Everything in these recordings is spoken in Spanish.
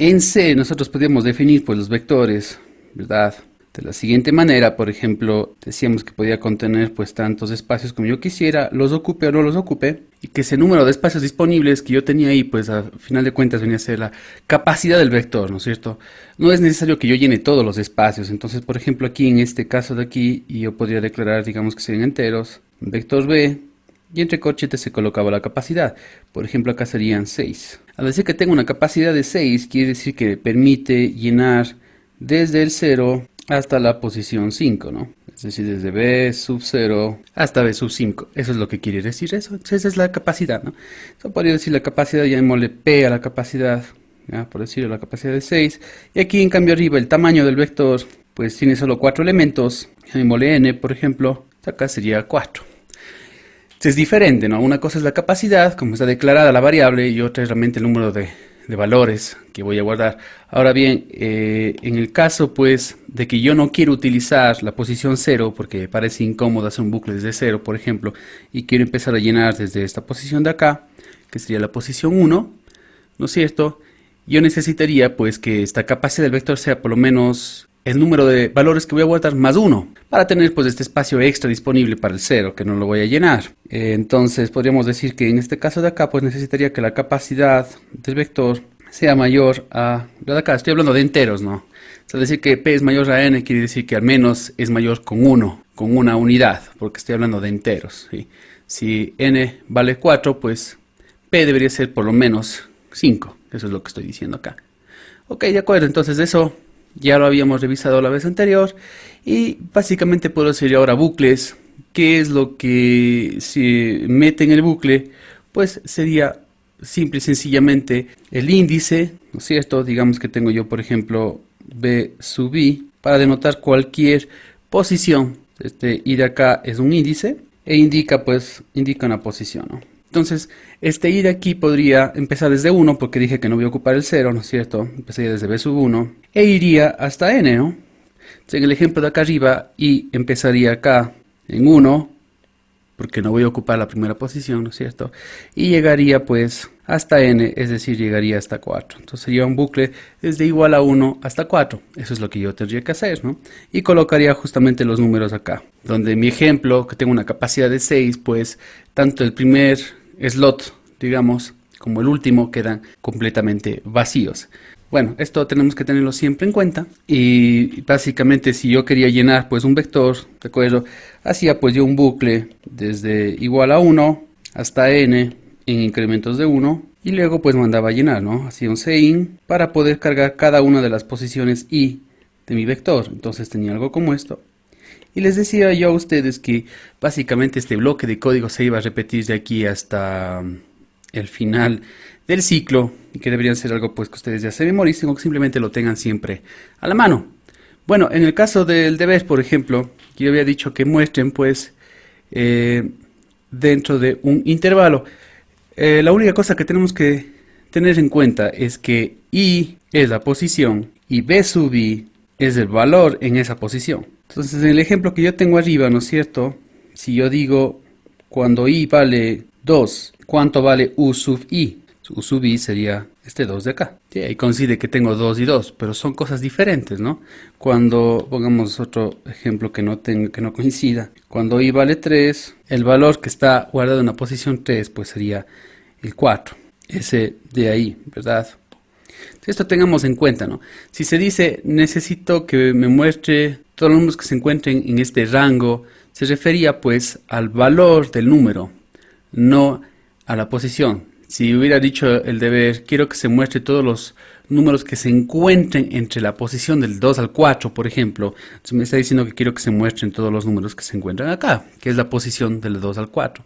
En C nosotros podríamos definir pues los vectores, ¿verdad? De la siguiente manera. Por ejemplo, decíamos que podía contener pues tantos espacios como yo quisiera, los ocupe o no los ocupe, y que ese número de espacios disponibles que yo tenía ahí, pues a final de cuentas venía a ser la capacidad del vector, ¿no es cierto? No es necesario que yo llene todos los espacios. Entonces, por ejemplo, aquí en este caso de aquí, yo podría declarar, digamos que serían enteros, vector B, y entre corchetes se colocaba la capacidad. Por ejemplo, acá serían 6. Al decir que tengo una capacidad de 6, quiere decir que permite llenar desde el 0 hasta la posición 5, ¿no? Es decir, desde B sub 0 hasta B sub 5. Eso es lo que quiere decir eso. Esa es la capacidad, ¿no? Yo podría decir la capacidad, llamémosle P a la capacidad, ¿ya? Por decirlo, la capacidad de 6. Y aquí en cambio arriba el tamaño del vector, pues tiene solo 4 elementos. Llamémosle N, por ejemplo. Acá sería 4. Es diferente, ¿no? Una cosa es la capacidad, como está declarada la variable, y otra es realmente el número de valores que voy a guardar. Ahora bien, en el caso pues de que yo no quiero utilizar la posición 0 porque parece incómodo hacer un bucle desde 0, por ejemplo, y quiero empezar a llenar desde esta posición de acá, que sería la posición 1, ¿no es cierto? Yo necesitaría pues que esta capacidad del vector sea por lo menos el número de valores que voy a guardar más 1, para tener pues este espacio extra disponible para el 0, que no lo voy a llenar. Entonces podríamos decir que en este caso de acá pues necesitaría que la capacidad del vector sea mayor a la de acá. Estoy hablando de enteros, ¿no? Es decir, que P es mayor a N quiere decir que al menos es mayor con 1, con una unidad, porque estoy hablando de enteros, ¿sí? Si N vale 4, pues P debería ser por lo menos 5. Eso es lo que estoy diciendo acá. Ok, de acuerdo, entonces eso ya lo habíamos revisado la vez anterior, y básicamente puedo decir ahora bucles. ¿Qué es lo que se mete en el bucle? Pues sería simple y sencillamente el índice, ¿no es cierto? Digamos que tengo yo, por ejemplo, B sub I, para denotar cualquier posición. Este I de acá es un índice e indica una posición, ¿no? Entonces, este I de aquí podría empezar desde 1, porque dije que no voy a ocupar el 0, ¿no es cierto? Empezaría desde B sub 1 e iría hasta N, ¿no? Entonces, en el ejemplo de acá arriba, I empezaría acá en 1, porque no voy a ocupar la primera posición, ¿no es cierto? Y llegaría pues hasta N, es decir, llegaría hasta 4. Entonces sería un bucle desde igual a 1 hasta 4. Eso es lo que yo tendría que hacer, ¿no? Y colocaría justamente los números acá. Donde en mi ejemplo, que tengo una capacidad de 6, pues tanto el primer slot, digamos, como el último quedan completamente vacíos. Bueno, esto tenemos que tenerlo siempre en cuenta, y básicamente si yo quería llenar pues un vector, ¿de acuerdo? Hacía pues yo un bucle desde igual a 1 hasta N en incrementos de 1, y luego pues mandaba a llenar, ¿no? Hacía un cin para poder cargar cada una de las posiciones I de mi vector. Entonces tenía algo como esto. Y les decía yo a ustedes que básicamente este bloque de código se iba a repetir de aquí hasta el final del ciclo, y que deberían ser algo pues que ustedes ya se memoricen o que simplemente lo tengan siempre a la mano. Bueno, en el caso del deber, por ejemplo, yo había dicho que muestren pues dentro de un intervalo. La única cosa que tenemos que tener en cuenta es que I es la posición y B sub I es el valor en esa posición. Entonces, en el ejemplo que yo tengo arriba, ¿no es cierto? Si yo digo, cuando I vale 2, ¿cuánto vale U sub I? U sub I sería este 2 de acá. Sí, ahí coincide que tengo 2 y 2, pero son cosas diferentes, ¿no? Cuando, pongamos otro ejemplo que no coincida. Cuando I vale 3, el valor que está guardado en la posición 3, pues sería el 4. Ese de ahí, ¿verdad? Esto tengamos en cuenta, ¿no? Si se dice, necesito que me muestre todos los números que se encuentren en este rango, se refería pues al valor del número, no a la posición. Si hubiera dicho el deber, quiero que se muestre todos los números que se encuentren entre la posición del 2 al 4, por ejemplo, entonces me está diciendo que quiero que se muestren todos los números que se encuentran acá, que es la posición del 2 al 4.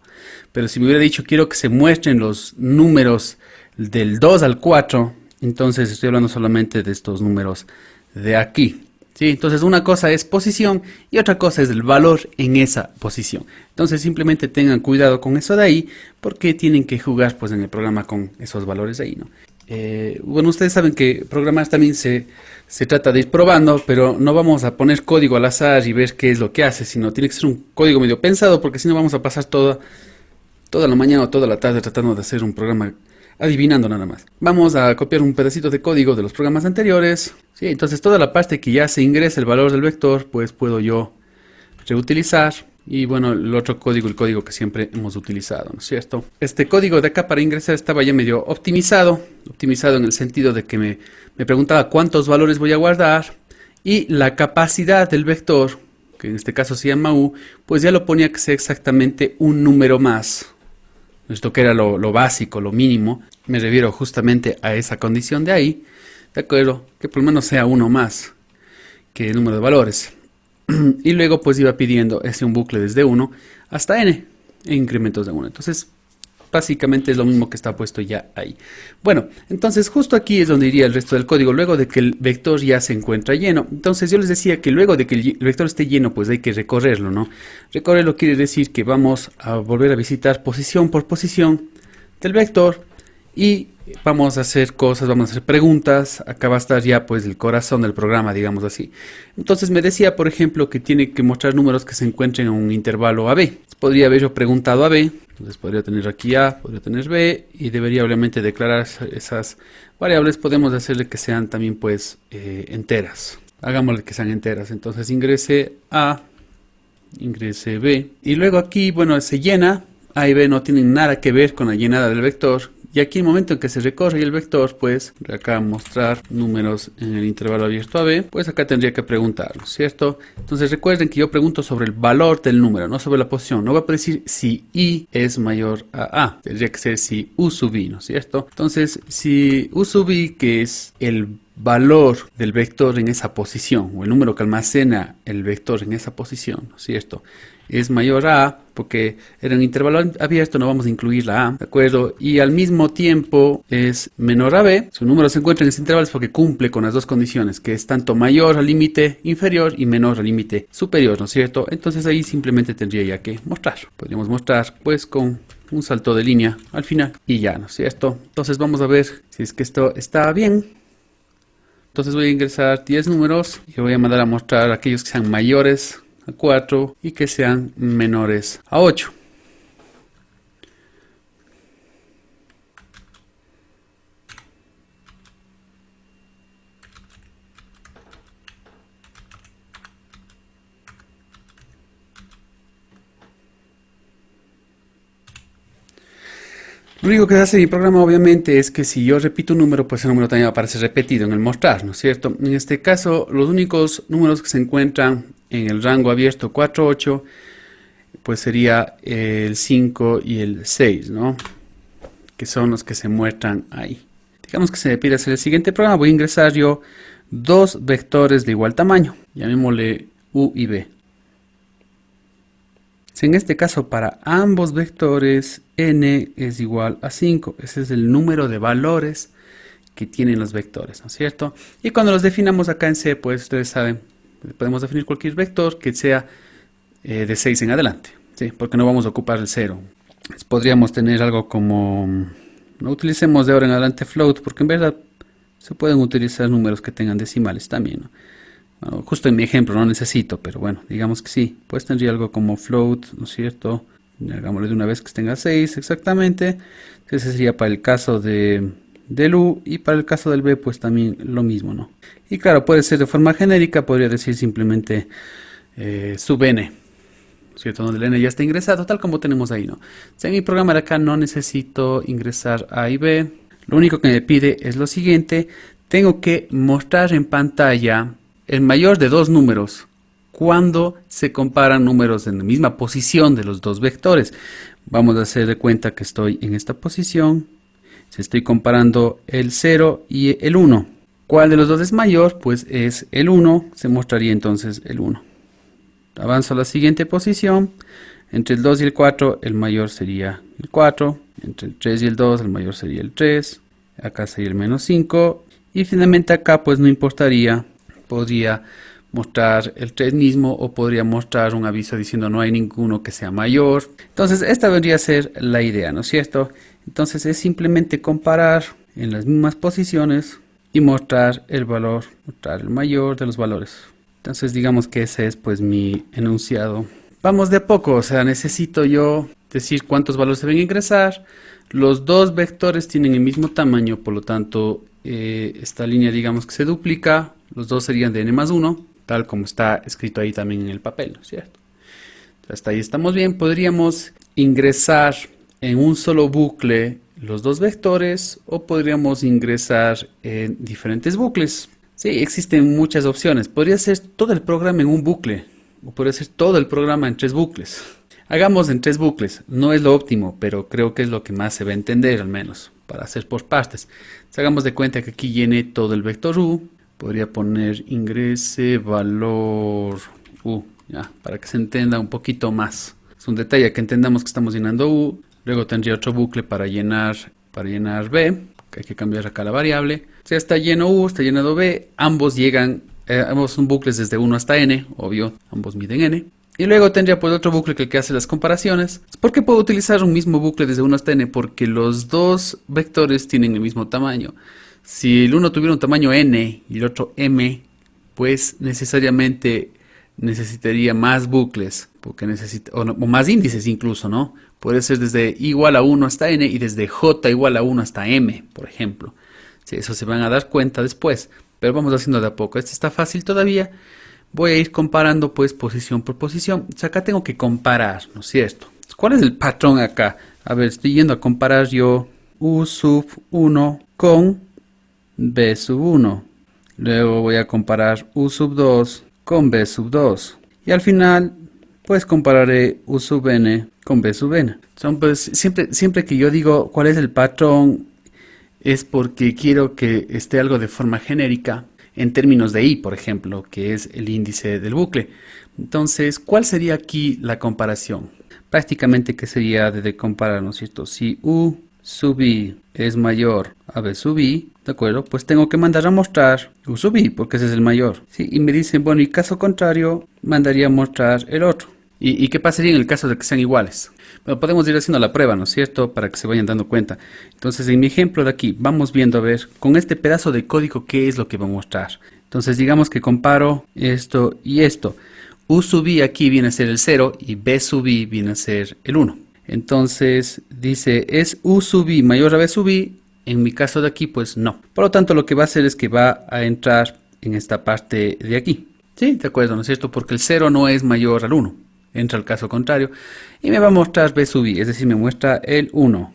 Pero si me hubiera dicho, quiero que se muestren los números del 2 al 4, entonces estoy hablando solamente de estos números de aquí. ¿Sí? Entonces una cosa es posición y otra cosa es el valor en esa posición. Entonces simplemente tengan cuidado con eso de ahí, porque tienen que jugar pues en el programa con esos valores de ahí, ¿no? Bueno, ustedes saben que programar también se trata de ir probando, pero no vamos a poner código al azar y ver qué es lo que hace, sino tiene que ser un código medio pensado, porque si no vamos a pasar toda la mañana o toda la tarde tratando de hacer un programa adivinando nada más. Vamos a copiar un pedacito de código de los programas anteriores. Sí, entonces toda la parte que ya se ingresa el valor del vector, pues puedo yo reutilizar. Y bueno, el otro código, el código que siempre hemos utilizado, ¿no es cierto? Este código de acá para ingresar estaba ya medio optimizado en el sentido de que me preguntaba cuántos valores voy a guardar y la capacidad del vector, que en este caso se llama u, pues ya lo ponía que sea exactamente un número más. Esto que era lo básico, lo mínimo, me refiero justamente a esa condición de ahí, ¿de acuerdo? Que por lo menos sea uno más que el número de valores. Y luego pues iba pidiendo un bucle desde 1 hasta n en incrementos de 1. Entonces básicamente es lo mismo que está puesto ya ahí. Bueno, entonces justo aquí es donde iría el resto del código, luego de que el vector ya se encuentra lleno. Entonces yo les decía que luego de que el vector esté lleno, pues hay que recorrerlo, ¿no? Recorrerlo quiere decir que vamos a volver a visitar posición por posición del vector y vamos a hacer cosas, vamos a hacer preguntas. Acá va a estar ya pues el corazón del programa, digamos así. Entonces me decía, por ejemplo, que tiene que mostrar números que se encuentren en un intervalo AB. Podría haber yo preguntado a B, entonces podría tener aquí A, podría tener B, y debería obviamente declarar esas variables. Podemos hacerle que sean también pues enteras. Hagámosle que sean enteras. Entonces ingrese A, ingrese B, y luego aquí, bueno, se llena. A y B no tienen nada que ver con la llenada del vector. Y aquí el momento en que se recorre el vector, pues acá mostrar números en el intervalo abierto AB, pues acá tendría que preguntarlo, ¿cierto? Entonces recuerden que yo pregunto sobre el valor del número, no sobre la posición. No va a decir si I es mayor a A, tendría que ser si U sub I, ¿no es cierto? Entonces si U sub I, que es el valor del vector en esa posición, o el número que almacena el vector en esa posición, ¿no es cierto?, es mayor a A, porque era un intervalo abierto, no vamos a incluir la A, ¿de acuerdo? Y al mismo tiempo es menor a B. Si un número se encuentra en ese intervalo es porque cumple con las dos condiciones, que es tanto mayor al límite inferior y menor al límite superior, ¿no es cierto? Entonces ahí simplemente tendría ya que mostrar. Podríamos mostrar pues con un salto de línea al final y ya, ¿no es cierto? Entonces vamos a ver si es que esto está bien. Entonces voy a ingresar 10 números y voy a mandar a mostrar aquellos que sean mayores a 4 y que sean menores a 8. Lo único que hace mi programa obviamente es que si yo repito un número, pues el número también va a aparecer repetido en el mostrar, ¿no es cierto? En este caso, los únicos números que se encuentran en el rango abierto 4, 8, pues sería el 5 y el 6, ¿no? Que son los que se muestran ahí. Digamos que se me pide hacer el siguiente programa. Voy a ingresar yo dos vectores de igual tamaño. Llamémosle U y B. En este caso, para ambos vectores, n es igual a 5. Ese es el número de valores que tienen los vectores, ¿no es cierto? Y cuando los definamos acá en C, pues ustedes saben, podemos definir cualquier vector que sea de 6 en adelante, ¿sí? Porque no vamos a ocupar el 0. Podríamos tener algo como, no utilicemos de ahora en adelante float, porque en verdad se pueden utilizar números que tengan decimales también, ¿no? Bueno, justo en mi ejemplo no necesito, pero bueno, digamos que sí. Pues tendría algo como float, ¿no es cierto? Hagámosle de una vez que tenga 6 exactamente. Ese sería para el caso del U, y para el caso del B pues también lo mismo, ¿no? Y claro, puede ser de forma genérica, podría decir simplemente sub n, ¿cierto? Donde el n ya está ingresado, tal como tenemos ahí, ¿no? O sea, en mi programa de acá no necesito ingresar A y B. Lo único que me pide es lo siguiente: tengo que mostrar en pantalla el mayor de dos números cuando se comparan números en la misma posición de los dos vectores. Vamos a hacer de cuenta que estoy en esta posición. Si estoy comparando el 0 y el 1, ¿cuál de los dos es mayor? Pues es el 1, se mostraría entonces el 1. Avanzo a la siguiente posición. Entre el 2 y el 4, el mayor sería el 4. Entre el 3 y el 2, el mayor sería el 3. Acá sería el menos 5. Y finalmente acá pues no importaría. Podría mostrar el 3 mismo, o podría mostrar un aviso diciendo no hay ninguno que sea mayor. Entonces esta vendría a ser la idea, ¿no es cierto? Entonces es simplemente comparar en las mismas posiciones y mostrar el valor, mostrar el mayor de los valores. Entonces digamos que ese es pues mi enunciado. Vamos de a poco, o sea, necesito yo decir cuántos valores se deben ingresar. Los dos vectores tienen el mismo tamaño, por lo tanto, esta línea digamos que se duplica. Los dos serían de n más 1, tal como está escrito ahí también en el papel, ¿no es cierto? Hasta ahí estamos bien. Podríamos ingresar en un solo bucle los dos vectores o podríamos ingresar en diferentes bucles. Sí, existen muchas opciones. Podría ser todo el programa en un bucle o podría ser todo el programa en 3 bucles. Hagamos en 3 bucles. No es lo óptimo, pero creo que es lo que más se va a entender, al menos, para hacer por partes. Si hagamos de cuenta que aquí llene todo el vector u, podría poner ingrese valor u. Ya, para que se entienda un poquito más. Es un detalle que entendamos que estamos llenando U. Luego tendría otro bucle para llenar B. Que hay que cambiar acá la variable. Si ya está lleno U, está llenado B. Ambos llegan, ambos son bucles desde 1 hasta n. Obvio, ambos miden n. Y luego tendría pues otro bucle que hace las comparaciones. ¿Por qué puedo utilizar un mismo bucle desde 1 hasta n? Porque los dos vectores tienen el mismo tamaño. Si el uno tuviera un tamaño n y el otro m, pues necesariamente necesitaría más bucles, porque necesita, o más índices incluso, ¿no? Puede ser desde igual a 1 hasta n y desde j igual a 1 hasta m, por ejemplo. Sí, eso se van a dar cuenta después, pero vamos haciendo de a poco. Este está fácil todavía. Voy a ir comparando pues posición por posición. O sea, acá tengo que comparar, ¿no es cierto? ¿Cuál es el patrón acá? A ver, estoy yendo a comparar yo u sub 1 con b sub 1. Luego voy a comparar u sub 2 con b sub 2. Y al final, pues compararé u sub n con b sub n. Pues, siempre que yo digo cuál es el patrón, es porque quiero que esté algo de forma genérica en términos de i, por ejemplo, que es el índice del bucle. Entonces, ¿cuál sería aquí la comparación? Prácticamente, ¿qué sería de comparar, ¿no es cierto? Si u sub i es mayor a b sub i, ¿de acuerdo? Pues tengo que mandar a mostrar u sub i, porque ese es el mayor. ¿Sí? Y me dicen, bueno, y caso contrario, mandaría a mostrar el otro. ¿Y qué pasaría en el caso de que sean iguales? Bueno, podemos ir haciendo la prueba, ¿no es cierto? Para que se vayan dando cuenta. Entonces, en mi ejemplo de aquí, vamos viendo a ver con este pedazo de código qué es lo que va a mostrar. Entonces, digamos que comparo esto y esto. U sub i aquí viene a ser el 0 y b sub i viene a ser el 1. Entonces, dice, ¿es u sub i mayor a b sub i? En mi caso de aquí, pues no. Por lo tanto, lo que va a hacer es que va a entrar en esta parte de aquí. Sí, de acuerdo, ¿no es cierto? Porque el 0 no es mayor al 1. Entra al caso contrario. Y me va a mostrar b sub i, es decir, me muestra el 1,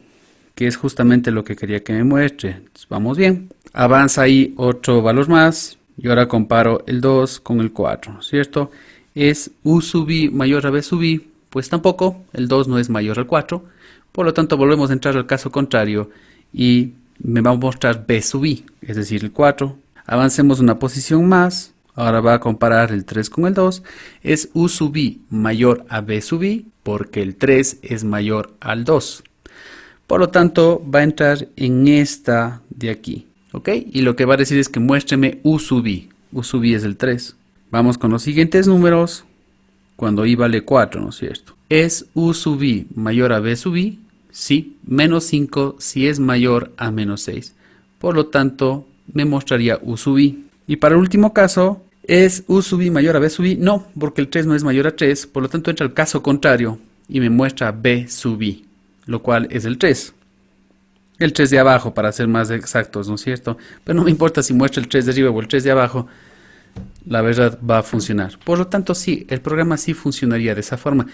que es justamente lo que quería que me muestre. Entonces, vamos bien. Avanza ahí otro valor más. Y ahora comparo el 2 con el 4, ¿no es cierto? ¿Es u sub i mayor a b sub i? Pues tampoco, el 2 no es mayor al 4. Por lo tanto, volvemos a entrar al caso contrario y me va a mostrar b sub i, es decir, el 4. Avancemos una posición más. Ahora va a comparar el 3 con el 2. ¿Es u sub i mayor a b sub i? Porque el 3 es mayor al 2. Por lo tanto, va a entrar en esta de aquí. ¿Ok? Y lo que va a decir es que muéstreme u sub i. U sub i es el 3. Vamos con los siguientes números. Cuando i vale 4, ¿no es cierto? ¿Es u sub i mayor a b sub i? Sí. Menos 5 si es mayor a menos 6. Por lo tanto, me mostraría u sub i. Y para el último caso, ¿es u sub i mayor a b sub i? No, porque el 3 no es mayor a 3. Por lo tanto, entra al caso contrario y me muestra b sub i, lo cual es el 3. El 3 de abajo, para ser más exactos, ¿no es cierto? Pero no me importa si muestra el 3 de arriba o el 3 de abajo. La verdad va a funcionar. Por lo tanto, sí, el programa sí funcionaría de esa forma.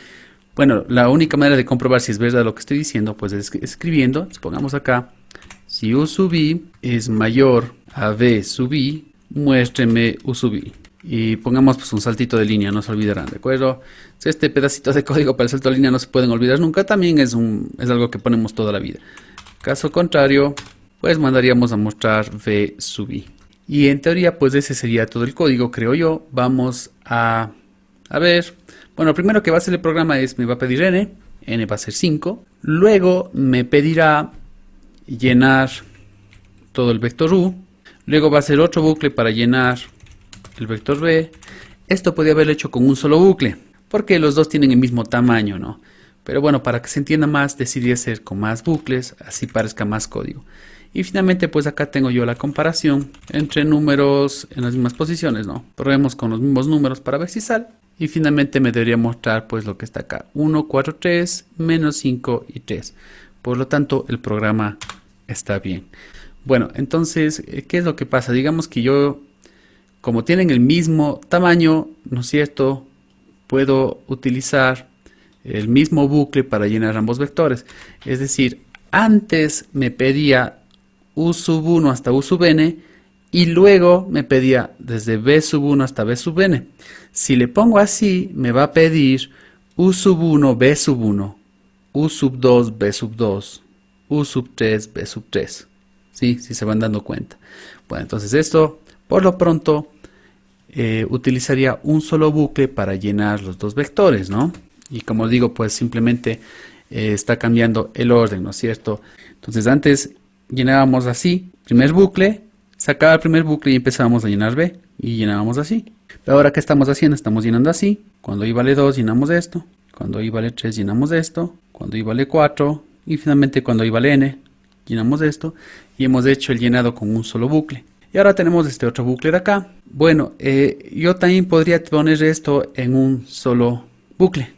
Bueno, la única manera de comprobar si es verdad lo que estoy diciendo, pues es escribiendo. Pongamos acá, si u sub i es mayor a b sub i, muéstreme u sub i. Y pongamos pues un saltito de línea, no se olvidarán, ¿de acuerdo? Si este pedacito de código para el salto de línea no se pueden olvidar nunca, también es algo que ponemos toda la vida. Caso contrario, pues mandaríamos a mostrar v sub i. Y en teoría, pues ese sería todo el código, creo yo. Vamos a ver. Bueno, lo primero que va a hacer el programa es, me va a pedir n va a ser 5. Luego me pedirá llenar todo el vector u. Luego va a hacer otro bucle para llenar el vector b. Esto podría haberlo hecho con un solo bucle, porque los dos tienen el mismo tamaño, ¿no? Pero bueno, para que se entienda más, decidí hacer con más bucles, así parezca más código. Y finalmente, pues acá tengo yo la comparación entre números en las mismas posiciones, ¿no? Probemos con los mismos números para ver si sale. Y finalmente me debería mostrar pues lo que está acá. 1, 4, 3, menos 5 y 3. Por lo tanto, el programa está bien. Bueno, entonces, ¿qué es lo que pasa? Digamos que yo, como tienen el mismo tamaño, ¿no es cierto? Puedo utilizar el mismo bucle para llenar ambos vectores. Es decir, antes me pedía u sub 1 hasta u sub n y luego me pedía desde b sub 1 hasta b sub n. Si le pongo así, me va a pedir u sub 1, b sub 1, u sub 2, b sub 2, u sub 3, b sub 3. ¿Sí? Si se van dando cuenta. Bueno, entonces esto, por lo pronto, utilizaría un solo bucle para llenar los dos vectores, ¿no? Y como digo, pues simplemente está cambiando el orden, ¿no es cierto? Entonces antes llenábamos así, primer bucle, sacaba el primer bucle y empezábamos a llenar B, y llenábamos así. Pero ahora, ¿qué estamos haciendo? Estamos llenando así. Cuando i vale 2 llenamos esto, cuando i vale 3 llenamos esto, cuando i vale 4 y finalmente cuando i vale n llenamos esto, y hemos hecho el llenado con un solo bucle. Y ahora tenemos este otro bucle de acá. Bueno, yo también podría poner esto en un solo bucle.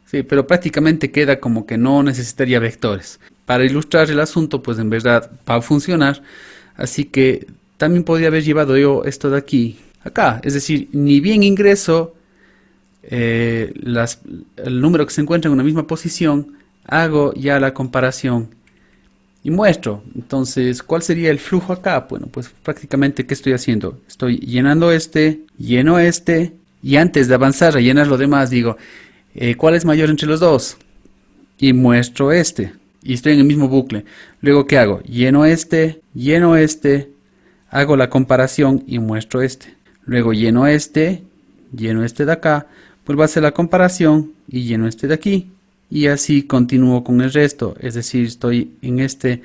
Sí, pero prácticamente queda como que no necesitaría vectores. Para ilustrar el asunto, pues en verdad va a funcionar. Así que también podría haber llevado yo esto de aquí acá. Es decir, ni bien ingreso el número que se encuentra en una misma posición, hago ya la comparación y muestro. Entonces, ¿cuál sería el flujo acá? Bueno, pues prácticamente, ¿qué estoy haciendo? Estoy llenando lleno este, y antes de avanzar a llenar lo demás, digo, ¿cuál es mayor entre los dos? Y muestro este. Y estoy en el mismo bucle. Luego, ¿qué hago? Lleno este, hago la comparación y muestro este. Luego lleno este de acá, vuelvo a hacer la comparación y lleno este de aquí. Y así continúo con el resto, es decir, estoy en este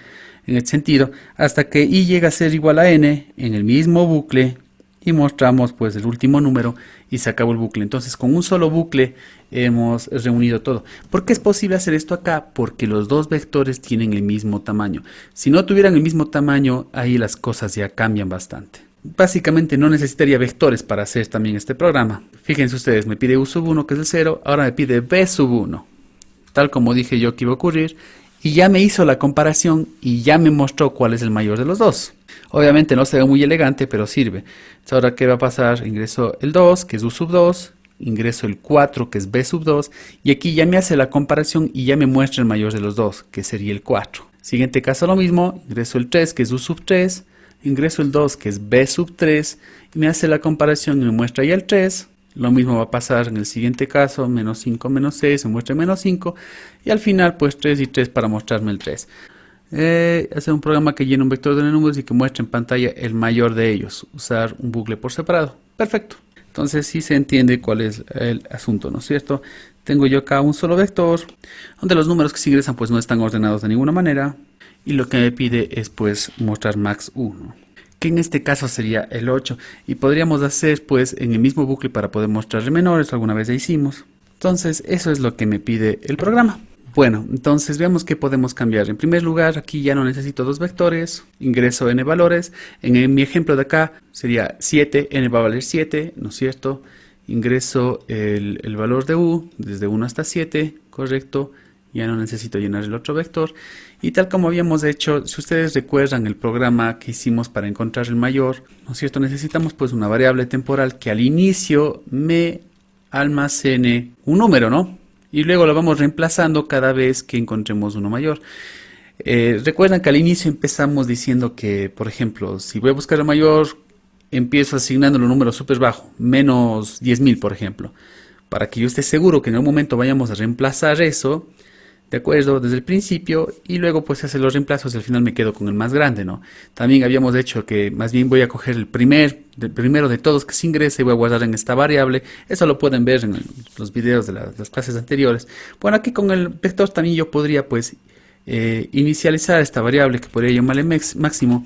sentido, hasta que i llega a ser igual a n en el mismo bucle y mostramos pues el último número y se acabó el bucle. Entonces con un solo bucle hemos reunido todo. ¿Por qué es posible hacer esto acá? Porque los dos vectores tienen el mismo tamaño. Si no tuvieran el mismo tamaño, ahí las cosas ya cambian bastante. Básicamente no necesitaría vectores para hacer también este programa. Fíjense ustedes, me pide u sub 1 que es el 0, ahora me pide b sub 1. Tal como dije yo que iba a ocurrir, y ya me hizo la comparación y ya me mostró cuál es el mayor de los dos. Obviamente no se ve muy elegante, pero sirve. Entonces, ahora, ¿qué va a pasar? Ingreso el 2, que es u sub 2, ingreso el 4, que es b sub 2, y aquí ya me hace la comparación y ya me muestra el mayor de los dos, que sería el 4. Siguiente caso lo mismo, ingreso el 3, que es u sub 3, ingreso el 2, que es b sub 3, y me hace la comparación y me muestra ya el 3. Lo mismo va a pasar en el siguiente caso, menos 5, menos 6, se muestra menos 5. Y al final, pues 3 y 3 para mostrarme el 3. Hacer un programa que llene un vector de números y que muestre en pantalla el mayor de ellos. Usar un bucle por separado. Perfecto. Entonces sí se entiende cuál es el asunto, ¿no es cierto? Tengo yo acá un solo vector, donde los números que se ingresan pues no están ordenados de ninguna manera. Y lo que me pide es pues mostrar max 1. Que en este caso sería el 8, y podríamos hacer pues en el mismo bucle para poder mostrarle menores, alguna vez ya hicimos. Entonces eso es lo que me pide el programa. Bueno, entonces veamos qué podemos cambiar. En primer lugar, aquí ya no necesito dos vectores, ingreso n valores. En mi ejemplo de acá sería 7, n va a valer 7, ¿no es cierto? Ingreso el valor de u desde 1 hasta 7, correcto. Ya no necesito llenar el otro vector. Y tal como habíamos hecho, si ustedes recuerdan el programa que hicimos para encontrar el mayor, ¿no es cierto? Necesitamos pues una variable temporal que al inicio me almacene un número, ¿no? Y luego lo vamos reemplazando cada vez que encontremos uno mayor. Recuerdan que al inicio empezamos diciendo que, por ejemplo, si voy a buscar el mayor, empiezo asignando un número súper bajo, menos 10.000, por ejemplo. Para que yo esté seguro que en algún momento vayamos a reemplazar eso, ¿de acuerdo? Desde el principio, y luego pues hacer los reemplazos y al final me quedo con el más grande, ¿no? También habíamos hecho que más bien voy a coger el primero de todos que se ingrese y voy a guardar en esta variable. Eso lo pueden ver en los videos de las clases anteriores. Bueno, aquí con el vector también yo podría pues inicializar esta variable que podría llamarle máximo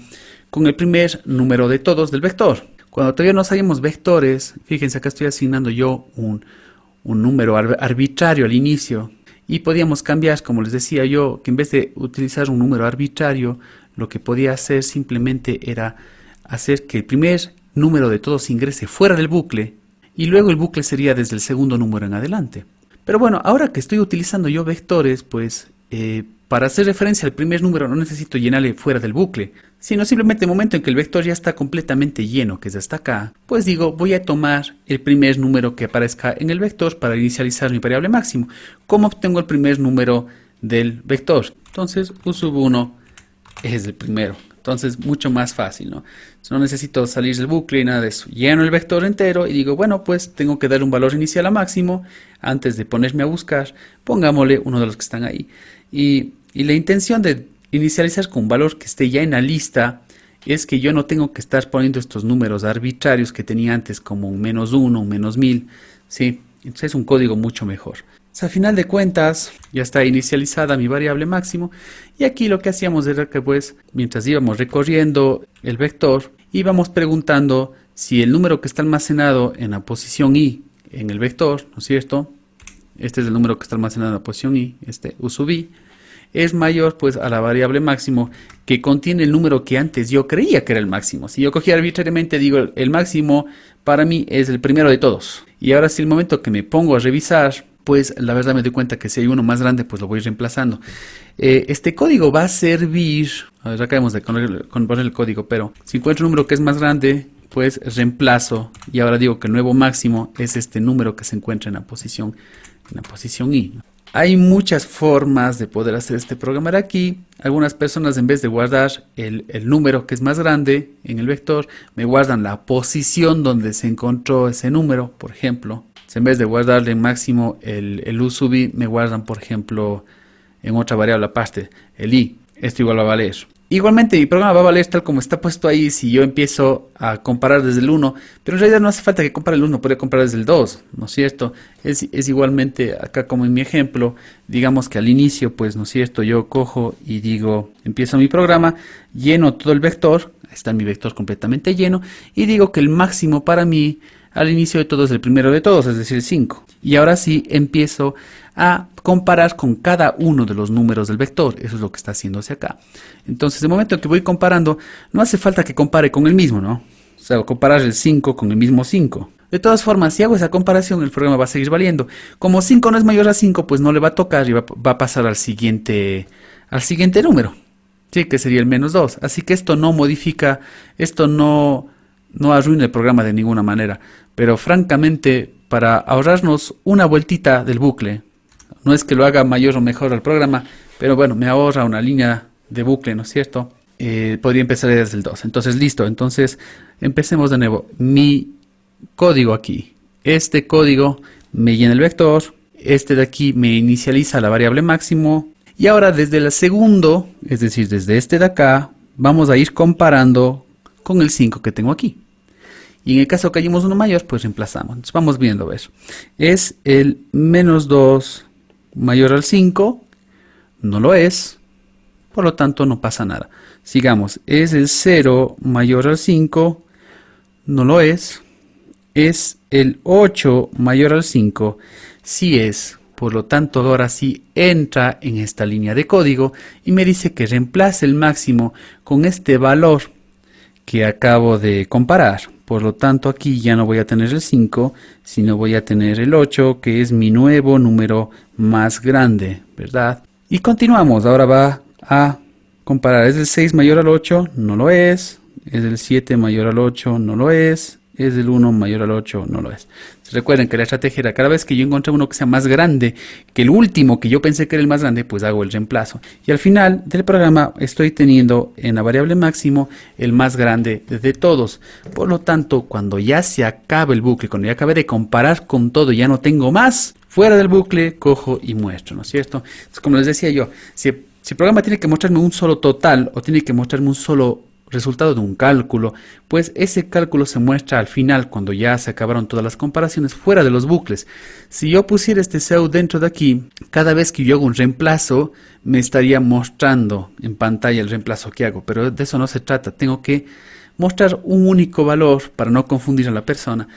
con el primer número de todos del vector. Cuando todavía no sabemos vectores, fíjense, acá estoy asignando yo un número arbitrario al inicio. Y podíamos cambiar, como les decía yo, que en vez de utilizar un número arbitrario, lo que podía hacer simplemente era hacer que el primer número de todos ingrese fuera del bucle y luego el bucle sería desde el segundo número en adelante. Pero bueno, ahora que estoy utilizando yo vectores, pues para hacer referencia al primer número no necesito llenarle fuera del bucle, sino simplemente en el momento en que el vector ya está completamente lleno, que es hasta acá, pues digo, voy a tomar el primer número que aparezca en el vector para inicializar mi variable máximo. ¿Cómo obtengo el primer número del vector? Entonces, u sub 1 es el primero. Entonces, mucho más fácil, ¿no? No necesito salir del bucle y nada de eso. Lleno el vector entero y digo, bueno, pues tengo que dar un valor inicial a máximo. Antes de ponerme a buscar, pongámosle uno de los que están ahí. Y la intención de inicializar con un valor que esté ya en la lista es que yo no tengo que estar poniendo estos números arbitrarios que tenía antes, como un -1, un -1000, ¿sí? Entonces es un código mucho mejor. Entonces, a final de cuentas, ya está inicializada mi variable máximo. Y aquí lo que hacíamos era que, pues, mientras íbamos recorriendo el vector, íbamos preguntando si el número que está almacenado en la posición i en el vector, ¿no es cierto? Este es el número que está almacenado en la posición i, este u sub i, es mayor pues a la variable máximo que contiene el número que antes yo creía que era el máximo. Si yo cogía arbitrariamente, digo, el máximo para mí es el primero de todos. Y ahora si el momento que me pongo a revisar, pues la verdad me doy cuenta que si hay uno más grande, pues lo voy reemplazando. Este código va a servir, a ver, acabamos de poner el código, pero si encuentro un número que es más grande, pues reemplazo y ahora digo que el nuevo máximo es este número que se encuentra en la posición i. Hay muchas formas de poder hacer este programa aquí. Algunas personas, en vez de guardar el número que es más grande en el vector, me guardan la posición donde se encontró ese número, por ejemplo. En vez de guardarle máximo el u sub i, me guardan, por ejemplo, en otra variable aparte, el i. Esto igual va a valer. Igualmente, mi programa va a valer tal como está puesto ahí si yo empiezo a comparar desde el 1, pero en realidad no hace falta que compare el 1, podría comparar desde el 2, ¿no es cierto? Es igualmente acá como en mi ejemplo, digamos que al inicio, pues, ¿no es cierto? Yo cojo y digo, empiezo mi programa, lleno todo el vector, está mi vector completamente lleno, y digo que el máximo para mí al inicio de todo es el primero de todos, es decir, el 5. Y ahora sí empiezo a comparar con cada uno de los números del vector. Eso es lo que está haciéndose acá. Entonces, el momento en que voy comparando, no hace falta que compare con el mismo, ¿no? O sea, comparar el 5 con el mismo 5. De todas formas, si hago esa comparación, el programa va a seguir valiendo. Como 5 no es mayor a 5, pues no le va a tocar y va a pasar al siguiente número. Sí, que sería el -2. Así que esto no modifica, esto no arruina el programa de ninguna manera. Pero francamente, para ahorrarnos una vueltita del bucle, no es que lo haga mayor o mejor al programa, pero bueno, me ahorra una línea de bucle, ¿no es cierto? Podría empezar desde el 2. Entonces, listo. Entonces, empecemos de nuevo. Mi código aquí. Este código me llena el vector. Este de aquí me inicializa la variable máximo. Y ahora desde el segundo, es decir, desde este de acá, vamos a ir comparando con el 5 que tengo aquí. Y en el caso que hayamos uno mayor, pues reemplazamos. Entonces vamos viendo, a ver. Es el -2 mayor al 5. No lo es. Por lo tanto, no pasa nada. Sigamos. Es el 0 mayor al 5. No lo es. Es el 8 mayor al 5. Sí es. Por lo tanto, ahora sí entra en esta línea de código y me dice que reemplace el máximo con este valor que acabo de comparar. Por lo tanto, aquí ya no voy a tener el 5, sino voy a tener el 8, que es mi nuevo número más grande, ¿verdad? Y continuamos. Ahora va a comparar. ¿Es el 6 mayor al 8? No lo es. ¿Es el 7 mayor al 8? No lo es. ¿Es el 1 mayor al 8? No lo es. Recuerden que la estrategia era cada vez que yo encontré uno que sea más grande que el último que yo pensé que era el más grande, pues hago el reemplazo. Y al final del programa estoy teniendo en la variable máximo el más grande de todos. Por lo tanto, cuando ya se acabe el bucle, cuando ya acabe de comparar con todo y ya no tengo más, fuera del bucle cojo y muestro, ¿no es cierto? Entonces, como les decía yo, si el programa tiene que mostrarme un solo total o tiene que mostrarme un solo resultado de un cálculo, pues ese cálculo se muestra al final cuando ya se acabaron todas las comparaciones fuera de los bucles. Si yo pusiera este pseudo dentro de aquí, cada vez que yo hago un reemplazo me estaría mostrando en pantalla el reemplazo que hago, pero de eso no se trata. Tengo que mostrar un único valor para no confundir a la persona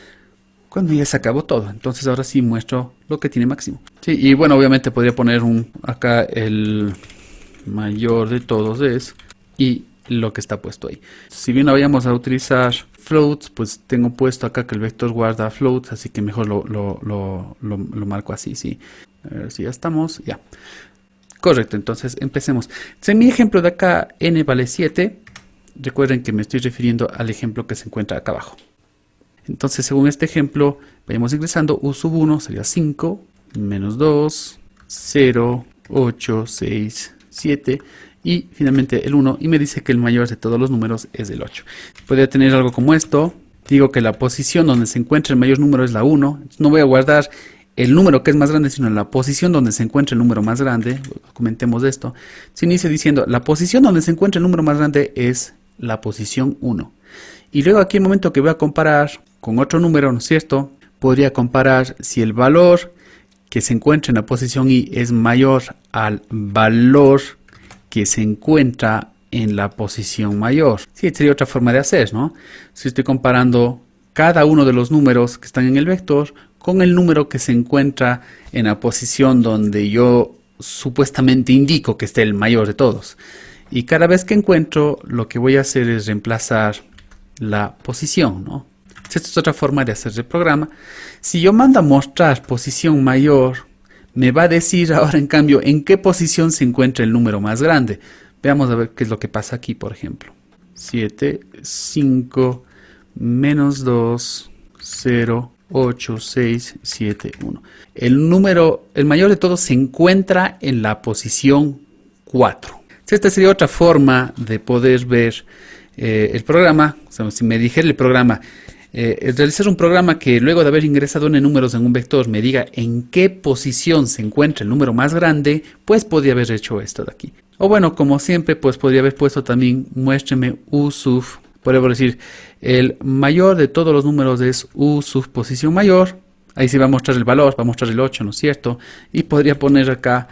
cuando ya se acabó todo. Entonces ahora sí muestro lo que tiene máximo. Sí, y bueno, obviamente podría poner acá el mayor de todos es y lo que está puesto ahí. Si bien vayamos a utilizar floats, pues tengo puesto acá que el vector guarda floats, así que mejor lo marco así, sí. A ver si ya estamos, ya. Correcto, entonces empecemos. En mi ejemplo de acá, n vale 7. Recuerden que me estoy refiriendo al ejemplo que se encuentra acá abajo. Entonces, según este ejemplo, vayamos ingresando. U sub 1 sería 5, menos 2, 0, 8, 6, 7 y finalmente el 1. Y me dice que el mayor de todos los números es el 8. Podría tener algo como esto. Digo que la posición donde se encuentra el mayor número es la 1. No voy a guardar el número que es más grande, sino la posición donde se encuentra el número más grande. Comentemos esto. Se inicia diciendo, la posición donde se encuentra el número más grande es la posición 1. Y luego aquí el momento que voy a comparar con otro número, ¿no es cierto? Podría comparar si el valor que se encuentra en la posición i es mayor al valor que se encuentra en la posición mayor. Sí, sería otra forma de hacer, ¿no? Si estoy comparando cada uno de los números que están en el vector con el número que se encuentra en la posición donde yo supuestamente indico que esté el mayor de todos. Y cada vez que encuentro, lo que voy a hacer es reemplazar la posición, ¿no? Esta es otra forma de hacer el programa. Si yo mando a mostrar posición mayor, me va a decir ahora en cambio en qué posición se encuentra el número más grande. Veamos a ver qué es lo que pasa aquí, por ejemplo. 7, 5, menos 2, 0, 8, 6, 7, 1. El mayor de todos se encuentra en la posición 4. Esta sería otra forma de poder ver el programa. O sea, si me dijera el programa, realizar un programa que luego de haber ingresado n números en un vector me diga en qué posición se encuentra el número más grande, pues podría haber hecho esto de aquí. O bueno, como siempre, pues podría haber puesto también muéstreme u sub. Podría decir, el mayor de todos los números es u sub posición mayor. Ahí se va a mostrar el valor, va a mostrar el 8, ¿no es cierto? Y podría poner acá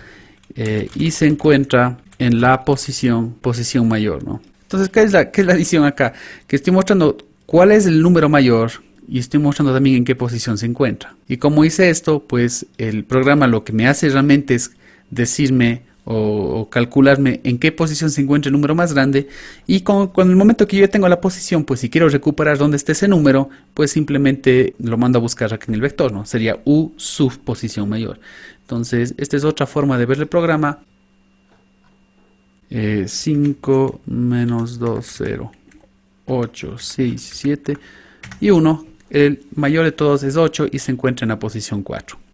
y se encuentra en la posición mayor, ¿no? Entonces, ¿qué es la adición acá? Que estoy mostrando cuál es el número mayor y estoy mostrando también en qué posición se encuentra. Y como hice esto, pues el programa lo que me hace realmente es decirme o calcularme en qué posición se encuentra el número más grande, y con el momento que yo tengo la posición, pues si quiero recuperar dónde está ese número, pues simplemente lo mando a buscar aquí en el vector, ¿no? Sería u sub posición mayor. Entonces, esta es otra forma de ver el programa. 5, menos 2, 0, 8, 6, 7 y 1. El mayor de todos es 8 y se encuentra en la posición 4.